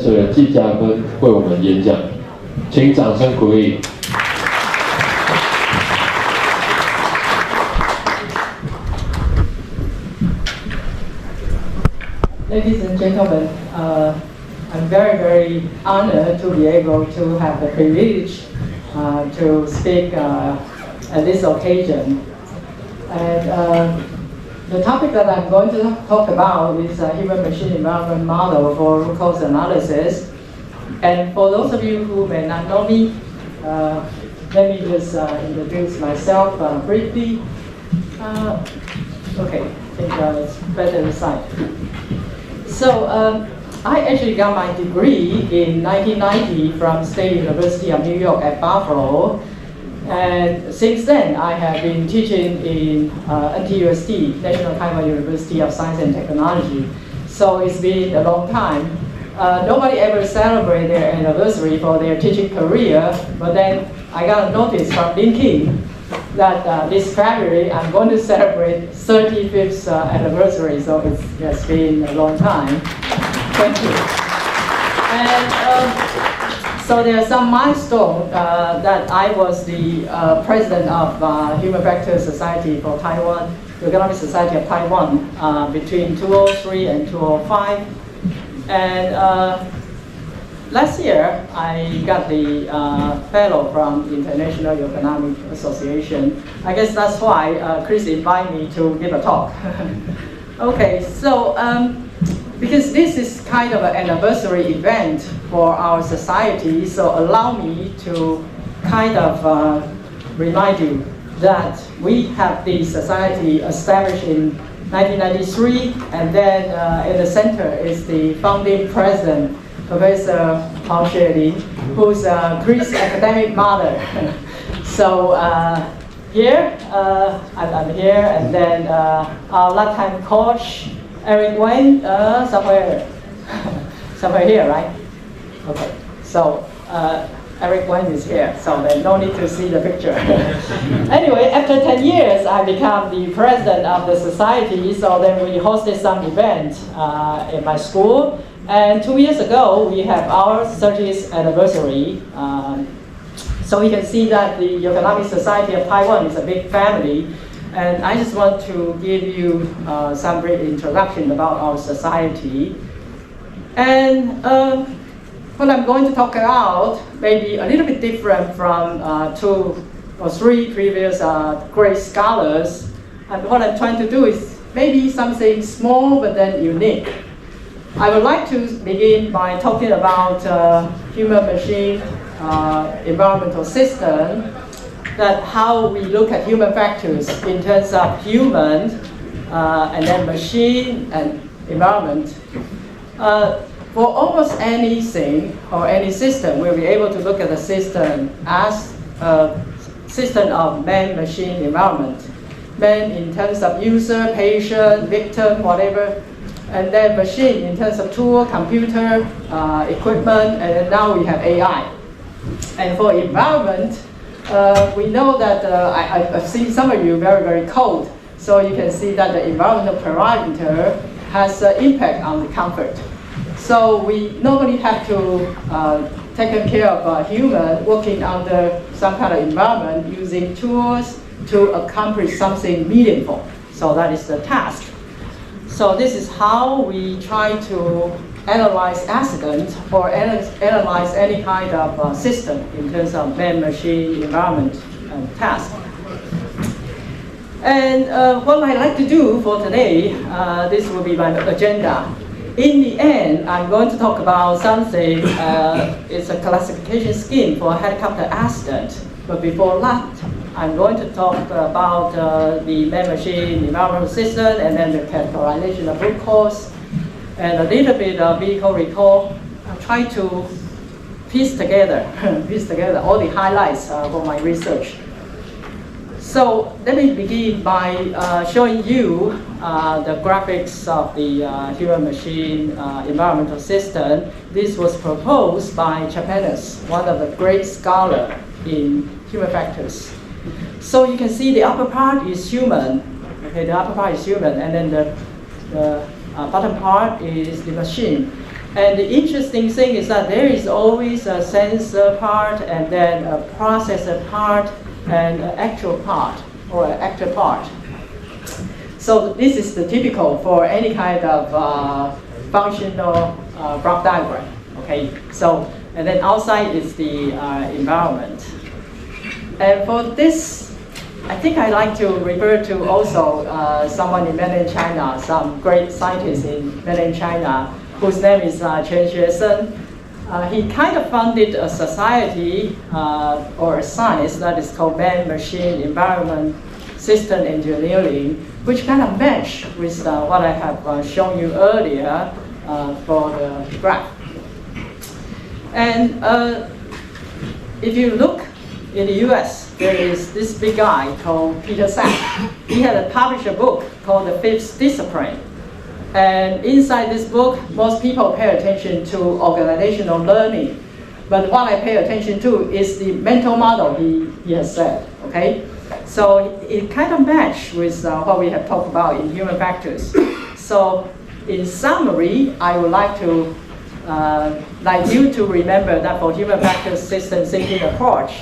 设人纪佳芬为我们演讲，请掌声鼓励。Ladies and gentlemen, I'm very, very honored to be able to have the privilege to speak at this occasion. And the topic that I'm going to talk about is a human-machine environment model for root cause analysis. And for those of you who may not know me, let me just introduce myself briefly. Okay, I think it's better this side. So I actually got my degree in 1990 from State University of New York at Buffalo. And since then, I have been teaching in NTUST, National Taiwan University of Science and Technology. So it's been a long time. Nobody ever celebrated their anniversary for their teaching career, but then I got a notice from LinkedIn that this February I'm going to celebrate 35th anniversary, so it's been a long time. Thank you. And so there are some milestones that I was the president of Human Factor Society for Taiwan, the Ergonomics Society of Taiwan, between 2003 and 2005. And last year, I got the fellow from the International Economic Association. I guess that's why Chris invited me to give a talk. Okay, so because this is kind of an anniversary event for our society, so allow me to kind of remind you that we have the society established in 1993, and then in the center is the founding president, Professor Hao Xuelin, who's Chris' academic mother. So here, I'm here, and then our lifetime coach, Eric Wayne, somewhere here, right? Okay, so Eric Wayne is here, so there's no need to see the picture. Anyway, after 10 years, I became the president of the society, so then we hosted some event in my school. And 2 years ago, we have our 30th anniversary. So you can see that the Economic Society of Taiwan is a big family. And I just want to give you some brief introduction about our society. And what I'm going to talk about may be a little bit different from 2 or 3 previous great scholars. And what I'm trying to do is maybe something small but then unique. I would like to begin by talking about human-machine environmental system, that how we look at human factors in terms of human and then machine and environment. For almost anything or any system, we'll be able to look at the system as a system of man-machine environment. Man in terms of user, patient, victim, whatever. And then machine in terms of tool, computer, equipment, and then now we have AI. And for environment, we know that I've seen some of you very, very cold. So you can see that the environmental parameter has an impact on the comfort. So we normally have to take care of a human working under some kind of environment using tools to accomplish something meaningful. So that is the task. So this is how we try to analyze accidents or analyze any kind of system in terms of man-machine environment and task. And what I'd like to do for today, this will be my agenda. In the end, I'm going to talk about something, it's a classification scheme for a helicopter accident. But before that, I'm going to talk about the man-machine environmental system and then the categorization of root cause and a little bit of vehicle recall. I'll try to piece together all the highlights for my research. So let me begin by showing you the graphics of the human-machine environmental system. This was proposed by Japanese, one of the great scholars in human factors. So you can see the upper part is human. Okay, the upper part is human, and then the bottom part is the machine. And the interesting thing is that there is always a sensor part, and then a processor part, and an actual part, or an actor part. So this is the typical for any kind of functional block diagram. Okay, so, and then outside is the environment. And for this, I think I like to refer to also someone in mainland China, some great scientists in mainland China, whose name is Chen Xuesen. He kind of founded a society or a science that is called Man-Machine Environment System Engineering, which kind of match with what I have shown you earlier for the graph. And if you look in the US, there is this big guy called Peter Sack. He had published a book called The Fifth Discipline. And inside this book, most people pay attention to organizational learning. But what I pay attention to is the mental model he has said, okay? So it kind of matches with what we have talked about in human factors. So in summary, I would like to like you to remember that for human factors system thinking approach,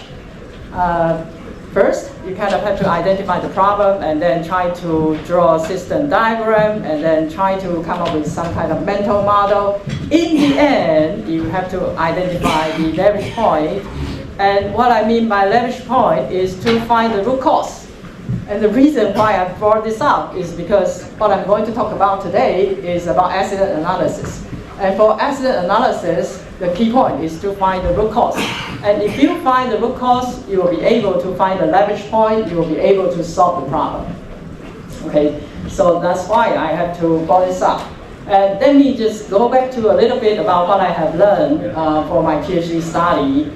first, you kind of have to identify the problem and then try to draw a system diagram and then try to come up with some kind of mental model. In the end, you have to identify the leverage point. And what I mean by leverage point is to find the root cause. And the reason why I brought this up is because what I'm going to talk about today is about accident analysis. And for accident analysis, the key point is to find the root cause. And if you find the root cause, you will be able to find the leverage point, you will be able to solve the problem. Okay, so that's why I have to bring this up. And let me just go back to a little bit about what I have learned for my PhD study.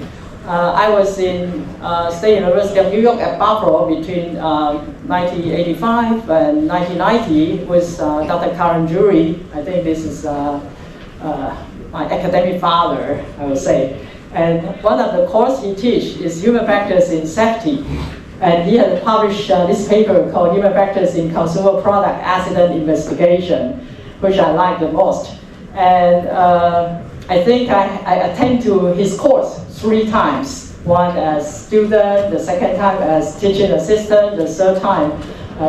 I was in State University of New York at Buffalo between 1985 and 1990 with Dr. Karen Jury. I think this is my academic father, I would say. And one of the courses he teaches is human factors in safety. And he had published this paper called Human Factors in Consumer Product Accident Investigation, which I like the most. And I think I attended to his course 3 times. One as student, the second time as teaching assistant, the third time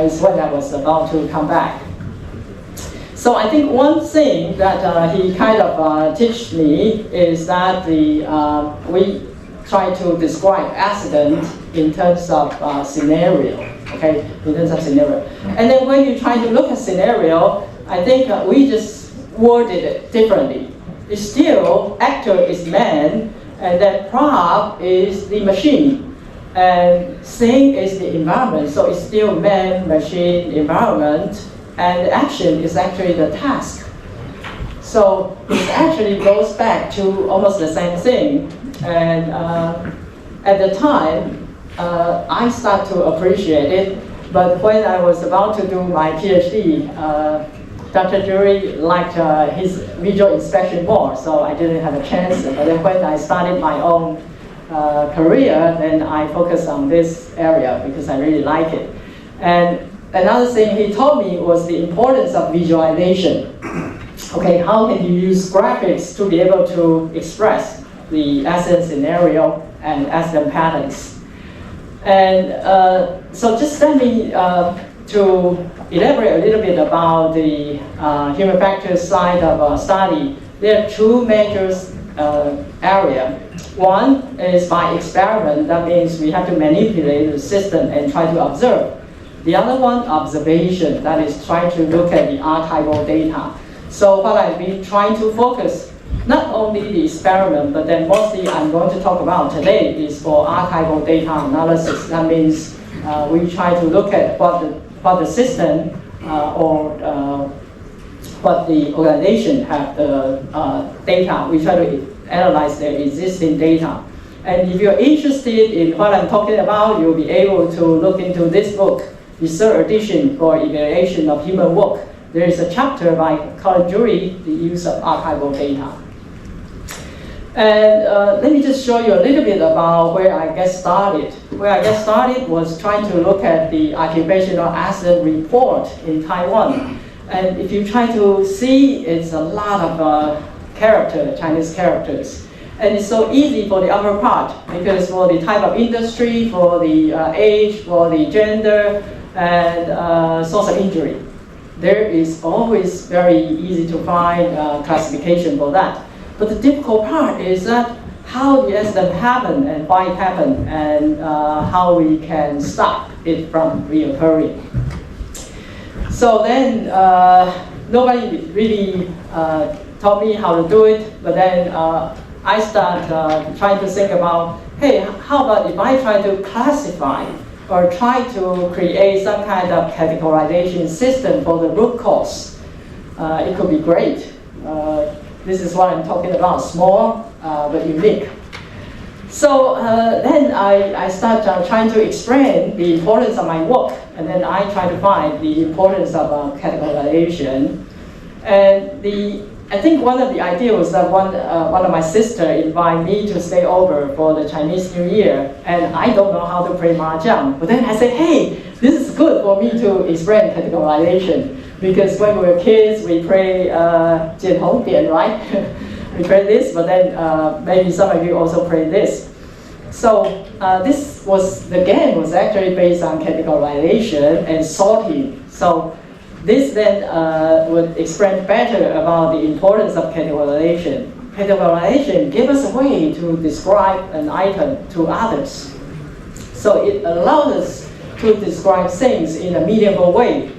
is when I was about to come back. So I think one thing that he kind of teach me is that we try to describe accident in terms of scenario, okay, in terms of scenario. And then when you try to look at scenario, I think we just worded it differently. It's still actor is man, and then prop is the machine, and thing is the environment. So it's still man, machine, environment. And action is actually the task. So it actually goes back to almost the same thing. And at the time, I started to appreciate it. But when I was about to do my PhD, Dr. Jury liked his visual inspection more, so I didn't have a chance. But then when I started my own career, then I focused on this area because I really like it. And another thing he told me was the importance of visualization. Okay, how can you use graphics to be able to express the accident scenario and accident patterns? And so just let me to elaborate a little bit about the human factors side of study. There are 2 major areas. One is by experiment. That means we have to manipulate the system and try to observe. The other one, observation, that is trying to look at the archival data. So what I've been trying to focus, not only the experiment, but then mostly I'm going to talk about today is for archival data analysis. That means we try to look at what the system or what the organization have the data. We try to analyze their existing data. And if you're interested in what I'm talking about, you'll be able to look into this book, the 3rd edition for evaluation of human work. There is a chapter by Karen Jury, the use of archival data. And let me just show you a little bit about where I get started. Where I get started was trying to look at the occupational accident report in Taiwan. And if you try to see, it's a lot of Chinese characters. And it's so easy for the upper part because for the type of industry, for the age, for the gender, and source of injury, there is always very easy to find classification for that. But the difficult part is that how the accident happened and why it happened and how we can stop it from reoccurring. So then nobody really taught me how to do it, but then I start trying to think about, hey, how about if I try to classify or try to create some kind of categorization system for the root cause? It could be great. This is what I'm talking about, small but unique. So then I start trying to explain the importance of my work, and then I try to find the importance of categorization. And I think one of the ideas was that one of my sisters invited me to stay over for the Chinese New Year, and I don't know how to play mahjong. But then I said, hey, this is good for me to explain categorization, because when we were kids, we play 剪红点, right? We play this, but then maybe some of you also play this. So the game was actually based on categorization and sorting. So this then would explain better about the importance of categorization. Categorization gives us a way to describe an item to others. So it allows us to describe things in a meaningful way.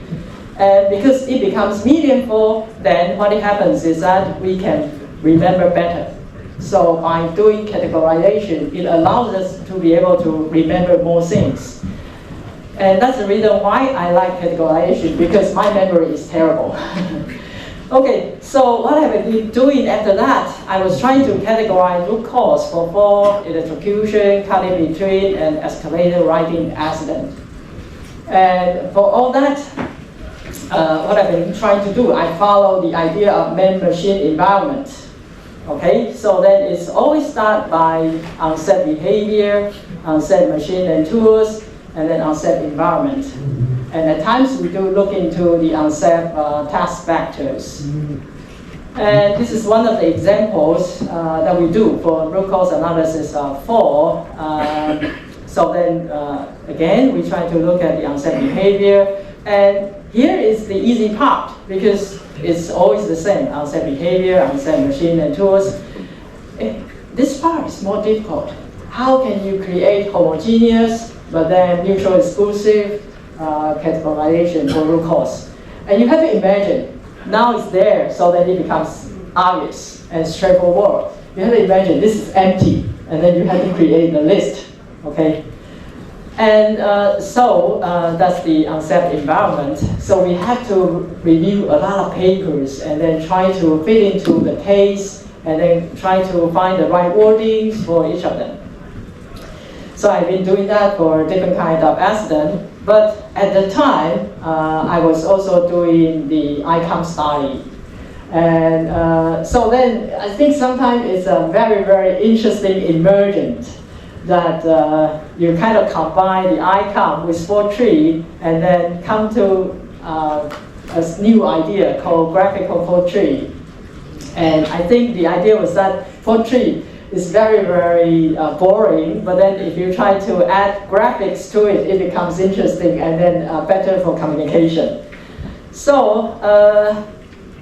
And because it becomes meaningful, then what happens is that we can remember better. So by doing categorization, it allows us to be able to remember more things. And that's the reason why I like categorization, because my memory is terrible. Okay, so what have I been doing after that? I was trying to categorize root cause for fall, electrocution, cut in between, and escalator riding accident. And for all that, what I've been trying to do, I follow the idea of man-machine environment. Okay, so then it's always start by unsaid behavior, unsaid machine and tools, and then unsaid environment. And at times we do look into the unsaid task factors. And this is one of the examples that we do for root cause analysis for. So then again, we try to look at the unsaid behavior. And here is the easy part, because it's always the same, unsaid behavior, unsaid machine and tools. This part is more difficult. How can you create homogeneous, but then mutually exclusive categorization for root cause? And you have to imagine, now it's there, so that it becomes obvious and straightforward. You have to imagine this is empty, and then you have to create a list, okay? And so that's the unsaid environment. So we have to review a lot of papers and then try to fit into the case and then try to find the right wordings for each of them. So I've been doing that for different kind of accident. But at the time, I was also doing the ICOM study. And so then I think sometimes it's a very, very interesting emergent that you kind of combine the ICOM with 4-tree and then come to a new idea called graphical 4-tree. And I think the idea was that 4-tree is very, very boring, but then if you try to add graphics to it, it becomes interesting and then better for communication. So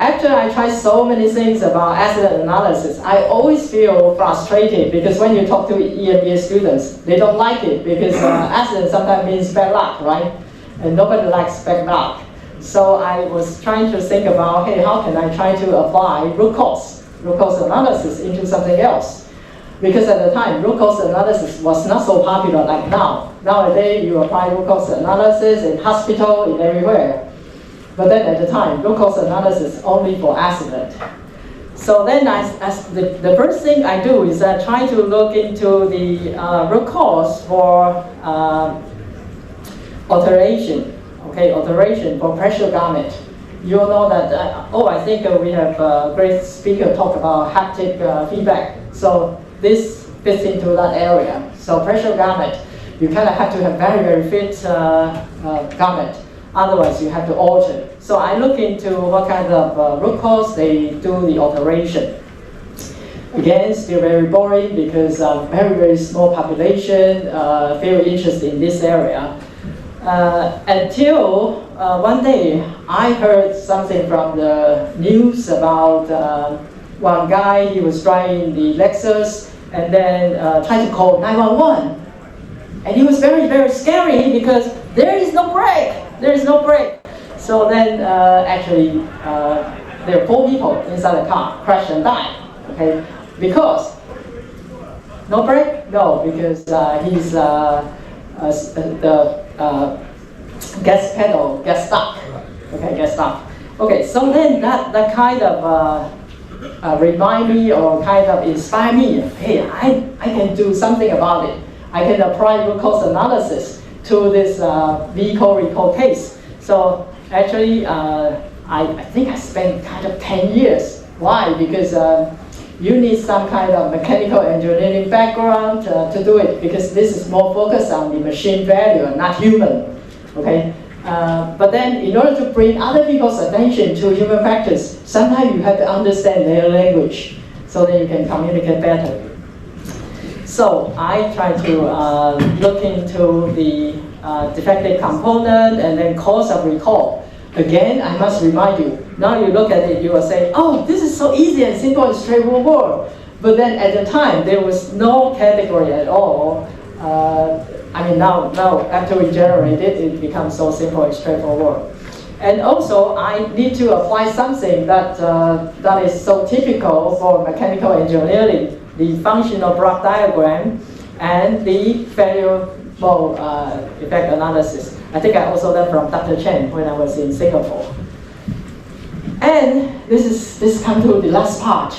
after I tried so many things about accident analysis, I always feel frustrated because when you talk to EMBA students, they don't like it because accident sometimes means bad luck, right? And nobody likes bad luck. So I was trying to think about, hey, how can I try to apply root cause analysis into something else? Because at the time, root cause analysis was not so popular like now. Nowadays, you apply root cause analysis in hospital, in everywhere. But then at the time, root cause analysis only for accident. So then the first thing I do is I try to look into the root cause for alteration. Okay, alteration for pressure garment. You all know that, I think we have a great speaker talk about haptic feedback. So this fits into that area. So pressure garment, you kind of have to have very, very fit garment. Otherwise, you have to alter. So I look into what kind of root cause they do the alteration. Again, still very boring because very, very small population, very interested in this area. Until one day, I heard something from the news about one guy, he was driving the Lexus and then tried to call 911. And it was very, very scary because there is no brake. There is no brake. So then actually, there are 4 people inside the car, crashed and died. Okay, because no brake? No, because he's the gas pedal gas stuck. Okay, gas stuck. Okay, so then that kind of remind me or kind of inspire me. Hey, I can do something about it. I can apply root cause analysis to this vehicle recall case. So actually, I think I spent kind of 10 years. Why? Because you need some kind of mechanical engineering background to do it, because this is more focused on the machine value, not human. Okay. But then, in order to bring other people's attention to human factors, sometimes you have to understand their language so that you can communicate better. So I try to look into the defective component and then cause of recall. Again, I must remind you, now you look at it, you will say, oh, this is so easy and simple and straightforward. But then at the time, there was no category at all. I mean, now after we generate it, it becomes so simple and straightforward. And also, I need to apply something that is so typical for mechanical engineering, the functional block diagram and the failure mode effect analysis. I think I also learned from Dr. Chen when I was in Singapore. And this comes to the last part,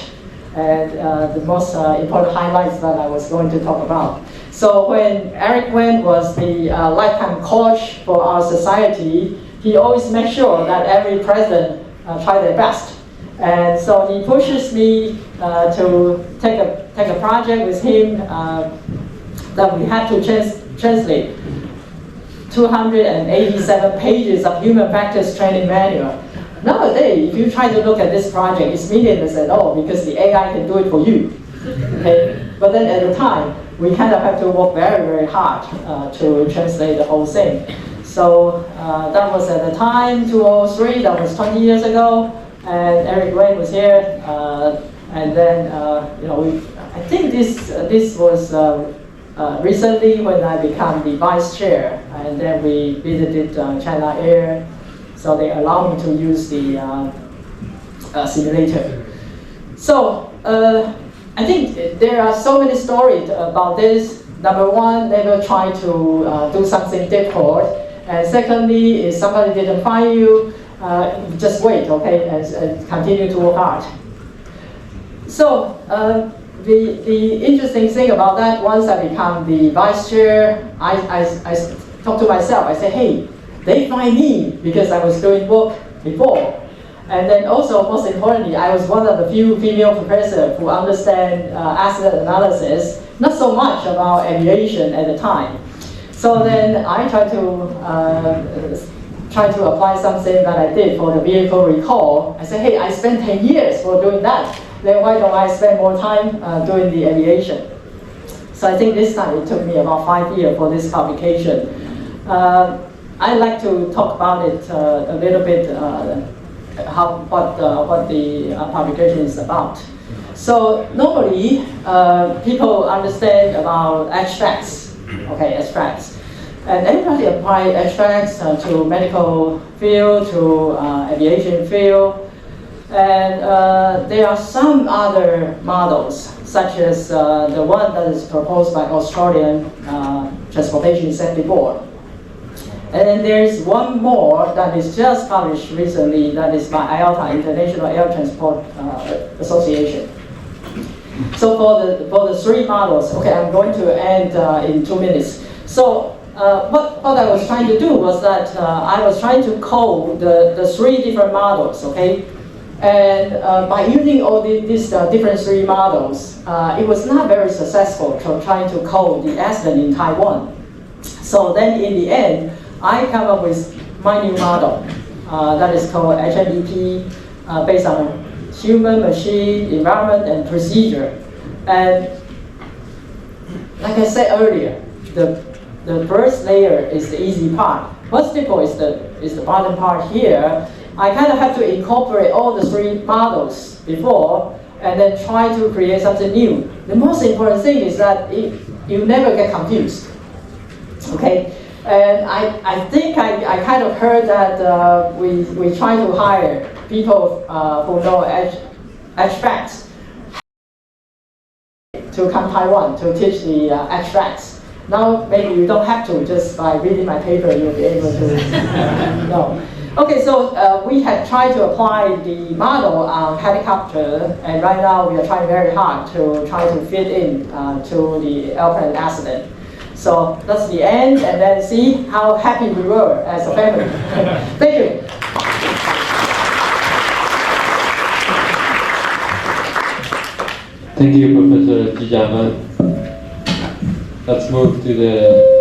and the most important highlights that I was going to talk about. So when Eric Wen was the lifetime coach for our society, he always makes sure that every president try their best. And so he pushes me to take a project with him that we had to translate 287 pages of human factors training manual. Nowadays, if you try to look at this project, it's meaningless at all because the AI can do it for you. Okay? But then at the time, we kind of have to work very, very hard to translate the whole thing. So that was at the time, 2003, that was 20 years ago, and Eric Wen was here. And then, I think this was recently when I became the vice chair, and then we visited China Air, so they allowed me to use the simulator. So I think there are so many stories about this. Number one, never try to do something difficult, and secondly, if somebody didn't find you, just wait, okay, and continue to work hard. So. The interesting thing about that, once I become the vice chair, I talk to myself. I say, hey, they find me because I was doing work before. And then also, most importantly, I was one of the few female professors who understand asset analysis, not so much about aviation at the time. So then I try to apply something that I did for the vehicle recall. I say, hey, I spent 10 years for doing that. Then why don't I spend more time doing the aviation? So I think this time it took me about 5 years for this publication. I'd like to talk about it a little bit, what the publication is about. So normally, people understand about extracts, okay, extracts. And everybody apply extracts to medical field, to aviation field. And there are some other models, such as the one that is proposed by Australian Transportation Safety Board. And then there's one more that is just published recently, that is by IATA, International Air Transport Association. So for the 3 models, okay, I'm going to end in 2 minutes. So what I was trying to do was that I was trying to code the 3 different models, okay? And by using all these different 3 models, it was not very successful trying to code the accident in Taiwan. So then in the end, I come up with my new model that is called HMEP, based on human, machine, environment, and procedure. And like I said earlier, the first layer is the easy part. What's difficult is the bottom part here. I kind of have to incorporate all the three models before and then try to create something new. The most important thing is that you never get confused. Okay, and I think I kind of heard that we try to hire people who know abstracts to come Taiwan to teach the abstracts. Now maybe you don't have to, just by reading my paper you'll be able to know. Okay, so we have tried to apply the model on helicopter, and right now we are trying very hard to try to fit in to the airplane accident. So that's the end, and then see how happy we were as a family. Thank you. Thank you, Professor Ji Jiafen. Let's move to the